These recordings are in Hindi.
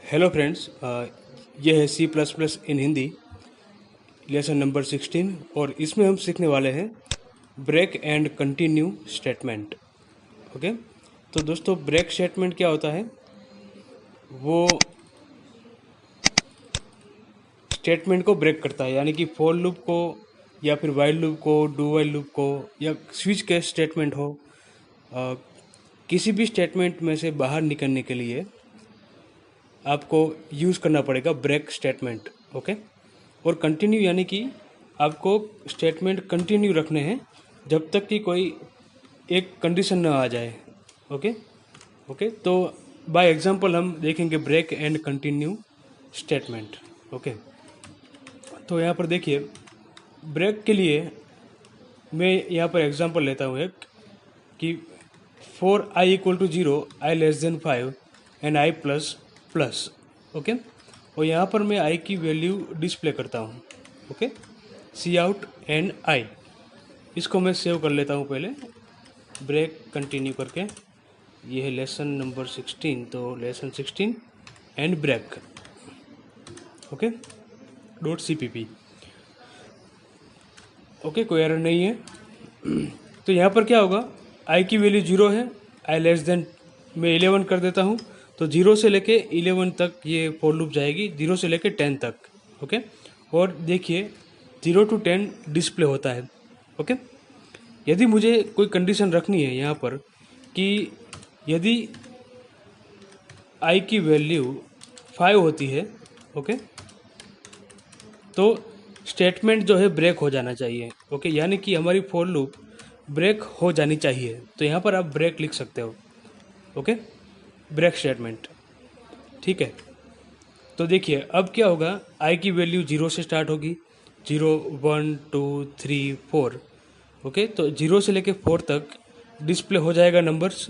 हेलो फ्रेंड्स, ये है C plus plus in Hindi lesson number 16 और इसमें हम सीखने वाले हैं break and continue statement. Okay, तो दोस्तों ब्रेक स्टेटमेंट क्या होता है? वो स्टेटमेंट को ब्रेक करता है, यानी कि फॉर लूप को या फिर वाइल लूप को, डू वाइल लूप को या स्विच केस स्टेटमेंट हो, किसी भी स्टेटमेंट में से बाहर निकलने के लिए आपको यूज़ करना पड़ेगा ब्रेक स्टेटमेंट। ओके, और कंटिन्यू यानी कि आपको स्टेटमेंट कंटिन्यू रखने हैं जब तक कि कोई एक कंडीशन ना आ जाए। ओके ओके, तो बाय एग्जांपल हम देखेंगे break and continue statement. Okay, तो यहाँ पर देखिए, ब्रेक के लिए मैं यहाँ पर एग्जांपल लेता हूँ एक कि for i equal to 0, i less than 5 and i plus plus. Okay, और यहाँ पर मैं आई की वैल्यू डिस्प्ले करता हूँ। Okay, C out and i, इसको मैं सेव कर लेता हूँ पहले ब्रेक कंटिन्यू करके। ये है लेसन नंबर 16, तो lesson 16 and break. Okay, .cpp। Okay, कोई एरर नहीं है। तो यहाँ पर क्या होगा, आई की वैल्यू 0 है, आई लेस देन मैं 11 कर देता हूँ, तो 0 से लेके 11 तक ये फॉर लूप जाएगी, 0 से लेके 10 तक। ओके, और देखिए 0 to 10 डिस्प्ले होता है। ओके, यदि मुझे कोई कंडीशन रखनी है यहाँ पर कि यदि आई की वैल्यू 5 होती है, ओके, तो स्टेटमेंट जो है ब्रेक हो जाना चाहिए। ओके, यानी कि हमारी फॉर लूप ब्रेक हो जानी चाहिए, तो यहाँ पर आप ब्रेक लिख सकते हो। ओके, ब्रेक स्टेटमेंट, ठीक है। तो देखिए अब क्या होगा, आई की वैल्यू 0 से स्टार्ट होगी, 0 1 2 3 4। ओके, तो 0 से लेके 4 तक डिस्प्ले हो जाएगा नंबर्स,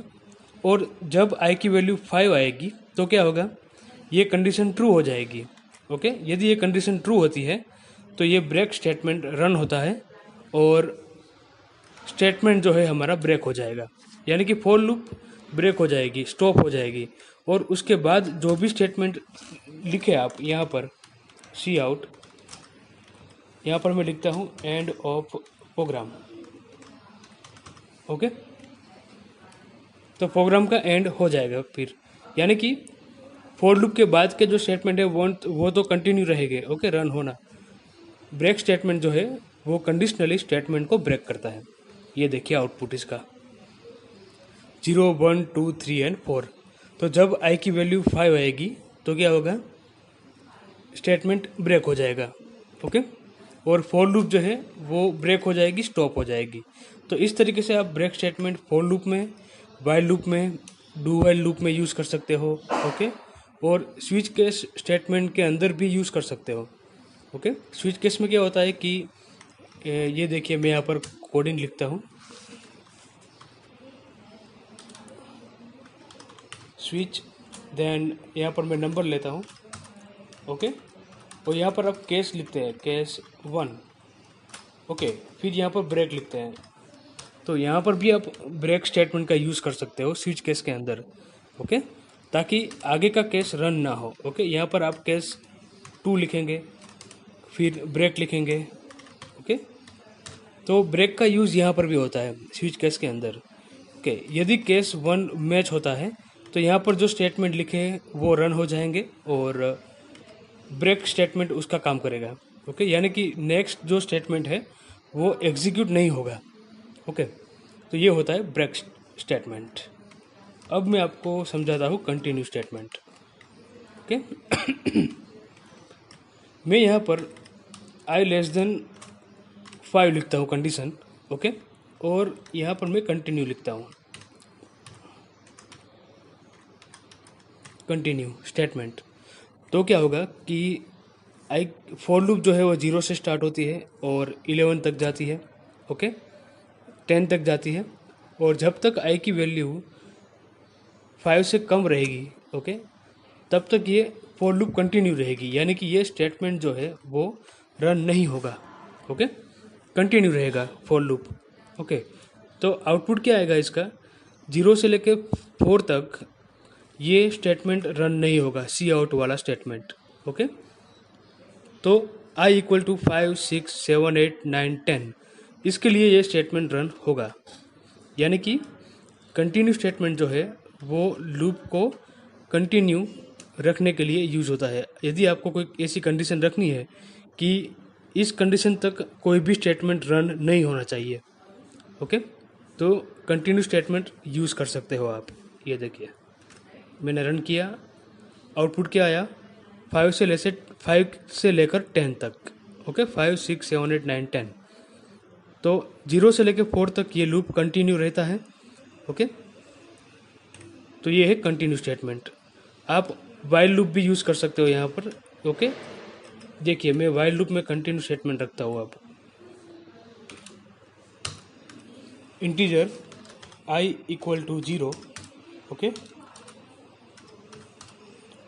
और जब आई की वैल्यू 5 आएगी तो क्या होगा, ये कंडीशन ट्रू हो जाएगी। ओके, यदि ये कंडीशन ट्रू होती है तो ये ब्रेक स्टेटमेंट रन होता है और स्टेटमेंट जो है हमारा ब्रेक हो जाएगा, यानी कि फॉर लूप ब्रेक हो जाएगी, स्टॉप हो जाएगी। और उसके बाद जो भी स्टेटमेंट लिखे आप यहाँ पर, सी आउट, यहाँ पर मैं लिखता हूँ एंड ऑफ प्रोग्राम। ओके, तो प्रोग्राम का एंड हो जाएगा फिर, यानी कि फॉर लूप के बाद के जो स्टेटमेंट है वो तो कंटिन्यू रहेंगे। ओके, रन होना। ब्रेक स्टेटमेंट जो है वो कंडीशनली स्टेटमेंट को ब्रेक करता है। ये देखिए आउटपुट इसका 0 1 2 3 एंड 4। तो जब आई की वैल्यू 5 आएगी तो क्या होगा, स्टेटमेंट ब्रेक हो जाएगा। ओके, और फॉर लूप जो है वो ब्रेक हो जाएगी, स्टॉप हो जाएगी। तो इस तरीके से आप ब्रेक स्टेटमेंट फॉर लूप में, वाइल लूप में, डू वाइल लूप में यूज़ कर सकते हो। ओके, और स्विच केस स्टेटमेंट के अंदर भी यूज़ कर सकते हो। ओके, स्विच केस में क्या होता है कि ये देखिए मैं यहाँ पर कोडिंग लिखता हूँ, स्विच, देन यहाँ पर मैं नंबर लेता हूँ। ओके, और यहाँ पर आप केस लिखते हैं, केस 1। ओके, फिर यहाँ पर ब्रेक लिखते हैं, तो यहाँ पर भी आप ब्रेक स्टेटमेंट का यूज़ कर सकते हो स्विच केस के अंदर। ओके, ताकि आगे का केस रन ना हो। ओके, यहाँ पर आप केस 2 लिखेंगे, फिर ब्रेक लिखेंगे। ओके, तो ब्रेक का यूज़ यहाँ पर भी होता है स्विच केस के अंदर। ओके, यदि केस 1 मैच होता है तो यहाँ पर जो स्टेटमेंट लिखे हैं वो रन हो जाएंगे और ब्रेक स्टेटमेंट उसका काम करेगा। ओके, यानी कि नेक्स्ट जो स्टेटमेंट है वो एग्जीक्यूट नहीं होगा। ओके, तो ये होता है ब्रेक स्टेटमेंट। अब मैं आपको समझाता हूँ कंटिन्यू स्टेटमेंट। ओके, मैं यहाँ पर आई लेस देन 5 लिखता हूँ कंडीशन। ओके, और यहाँ पर मैं कंटिन्यू लिखता हूँ, कंटिन्यू स्टेटमेंट। तो क्या होगा कि आई फॉर लूप जो है वो 0 से स्टार्ट होती है और 11 तक जाती है। ओके, 10 तक जाती है, और जब तक आई की वैल्यू 5 से कम रहेगी, ओके, तब तक ये फॉर लूप कंटिन्यू रहेगी, यानी कि ये स्टेटमेंट जो है वो रन नहीं होगा। ओके, कंटिन्यू रहेगा फॉर लूप। ओके, तो आउटपुट क्या आएगा इसका, 0 से लेके 4 तक ये स्टेटमेंट रन नहीं होगा, सी आउट वाला स्टेटमेंट। ओके, तो i इक्वल टू 5 6 7 8 9 10, इसके लिए ये स्टेटमेंट रन होगा। यानी कि कंटिन्यू स्टेटमेंट जो है वो लूप को कंटिन्यू रखने के लिए यूज होता है। यदि आपको कोई ऐसी कंडीशन रखनी है कि इस कंडीशन तक कोई भी स्टेटमेंट रन नहीं होना चाहिए, ओके, तो कंटिन्यू स्टेटमेंट यूज़ कर सकते हो आप। ये देखिए मैंने रन किया, आउटपुट क्या आया, 5 से लेकर 10 तक। ओके, 5 6 7 8 9 10, तो 0 से लेकर 4 तक ये लूप कंटिन्यू रहता है। ओके, तो ये है कंटिन्यू स्टेटमेंट। आप वाइल लूप भी यूज़ कर सकते हो यहाँ पर। ओके, देखिए मैं वाइल लूप में कंटिन्यू स्टेटमेंट रखता हूँ। अब integer i equal to 0, okay,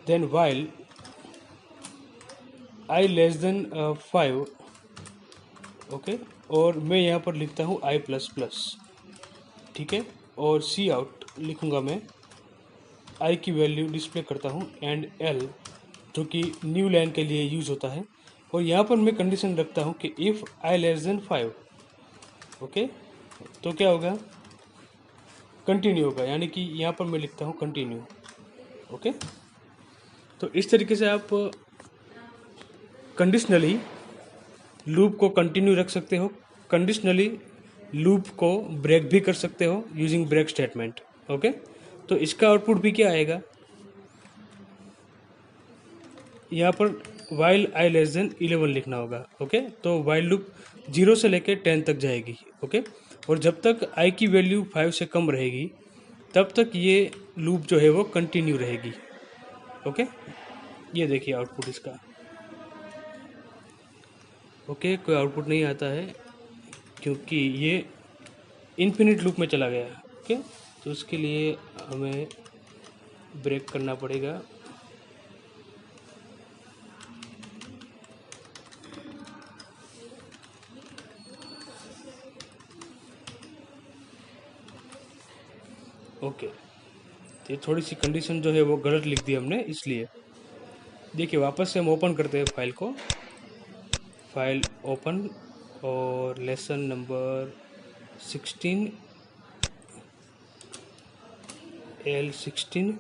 then while i less than 5, okay, और मैं यहाँ पर लिखता हूँ i प्लस प्लस, ठीक है, और सी आउट लिखूँगा मैं, i की वैल्यू डिस्प्ले करता हूँ, एंड l जो कि न्यू लाइन के लिए यूज होता है, और यहाँ पर मैं कंडीशन रखता हूँ कि if i less than 5, okay, तो क्या होगा, कंटिन्यू होगा, यानी कि यहाँ पर मैं लिखता हूँ कंटिन्यू। ओके, तो इस तरीके से आप कंडीशनली लूप को कंटिन्यू रख सकते हो, कंडीशनली लूप को ब्रेक भी कर सकते हो यूजिंग ब्रेक स्टेटमेंट। ओके, तो इसका आउटपुट भी क्या आएगा, यहाँ पर वाइल i लेस देन 11 लिखना होगा। ओके, तो वाइल लूप 0 से लेकर 10 तक जाएगी। ओके, और जब तक i की वैल्यू 5 से कम रहेगी तब तक ये लूप जो है वो कंटिन्यू रहेगी। ओके, ये देखिए आउटपुट इसका। ओके, कोई आउटपुट नहीं आता है क्योंकि ये इन्फिनिट लूप में चला गया। ओके, तो उसके लिए हमें ब्रेक करना पड़ेगा। ओके, तो ये थोड़ी सी कंडीशन जो है वो गलत लिख दी हमने, इसलिए देखिए वापस से हम ओपन करते हैं फाइल को, फाइल ओपन, और लेसन नंबर 16 L16,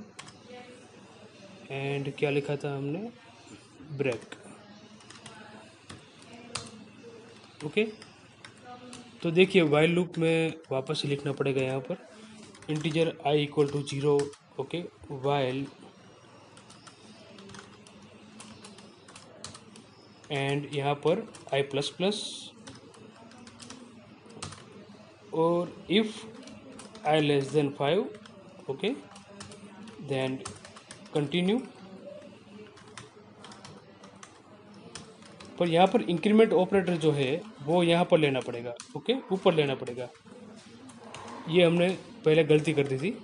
एंड क्या लिखा था हमने, ब्रेक। ओके, तो देखिए वाइल लूप में वापस से लिखना पड़ेगा यहाँ पर integer i equal to 0, okay, while and यहाँ पर i प्लस प्लस, और if i less than 5, okay, then continue. पर यहाँ पर इंक्रीमेंट ऑपरेटर जो है वो यहाँ पर लेना पड़ेगा। ओके, ऊपर लेना पड़ेगा, ये हमने पहले गलती कर दी थी।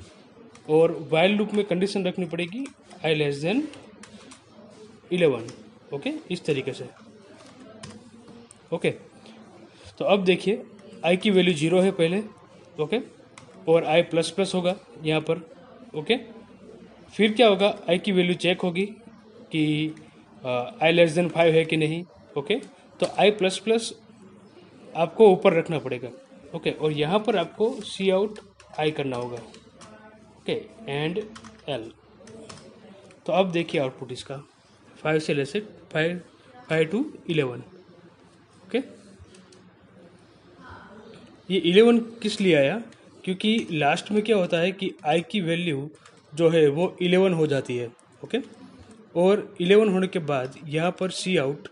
और वाइल लूप में कंडीशन रखनी पड़ेगी i लेस देन 11। ओके, इस तरीके से। ओके, तो अब देखिए i की वैल्यू 0 है पहले, ओके, और i प्लस प्लस होगा यहाँ पर। ओके, फिर क्या होगा, i की वैल्यू चेक होगी कि i लेस देन 5 है कि नहीं। ओके, तो i प्लस प्लस आपको ऊपर रखना पड़ेगा। ओके, और यहाँ पर आपको सी आउट i करना होगा। Okay, and l। तो अब देखिए आउटपुट इसका 5 से लेसे 5 to 11। ओके, ये 11 किस लिए आया, क्योंकि लास्ट में क्या होता है कि i की वैल्यू जो है वो 11 हो जाती है। ओके, और 11 होने के बाद यहाँ पर सी आउट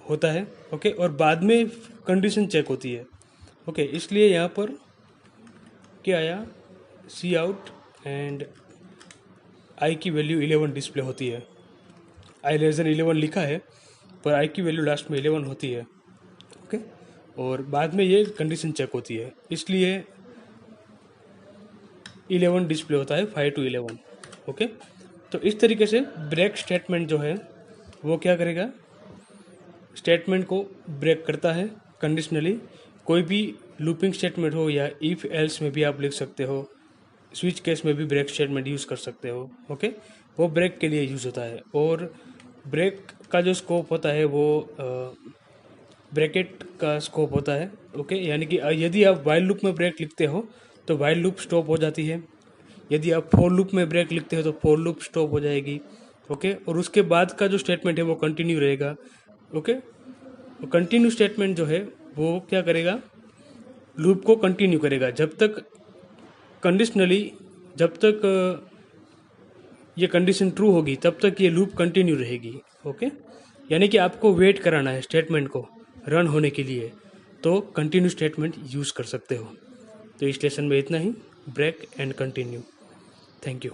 होता है। ओके, और बाद में कंडीशन चेक होती है। ओके, इसलिए यहाँ पर क्या आया, सी आउट एंड i की वैल्यू 11 डिस्प्ले होती है। i लेस देन 11 लिखा है पर i की वैल्यू लास्ट में 11 होती है। ओके, और बाद में ये कंडीशन चेक होती है, इसलिए 11 डिस्प्ले होता है, 5 to 11। ओके, तो इस तरीके से ब्रेक स्टेटमेंट जो है वो क्या करेगा, स्टेटमेंट को ब्रेक करता है कंडीशनली। कोई भी लूपिंग स्टेटमेंट हो या इफ़ एल्स में भी आप लिख सकते हो। स्विच केस में भी ब्रेक स्टेटमेंट यूज़ कर सकते हो। ओके, वो ब्रेक के लिए यूज़ होता है। और ब्रेक का जो स्कोप होता है वो ब्रैकेट का स्कोप होता है। ओके, यानी कि यदि आप वाइल लूप में ब्रेक लिखते हो तो वाइल लूप स्टॉप हो जाती है। यदि आप फॉर लूप में ब्रेक लिखते हो तो फॉर लूप स्टॉप हो जाएगी। ओके, और उसके बाद का जो स्टेटमेंट है वो कंटिन्यू रहेगा। ओके, कंटिन्यू स्टेटमेंट जो है वो क्या करेगा, लूप को कंटिन्यू करेगा जब तक कंडीशनली, जब तक ये कंडीशन ट्रू होगी तब तक ये लूप कंटिन्यू रहेगी। ओके, यानी कि आपको वेट कराना है स्टेटमेंट को रन होने के लिए, तो कंटिन्यू स्टेटमेंट यूज़ कर सकते हो। तो इस लेसन में इतना ही, break and continue. Thank you.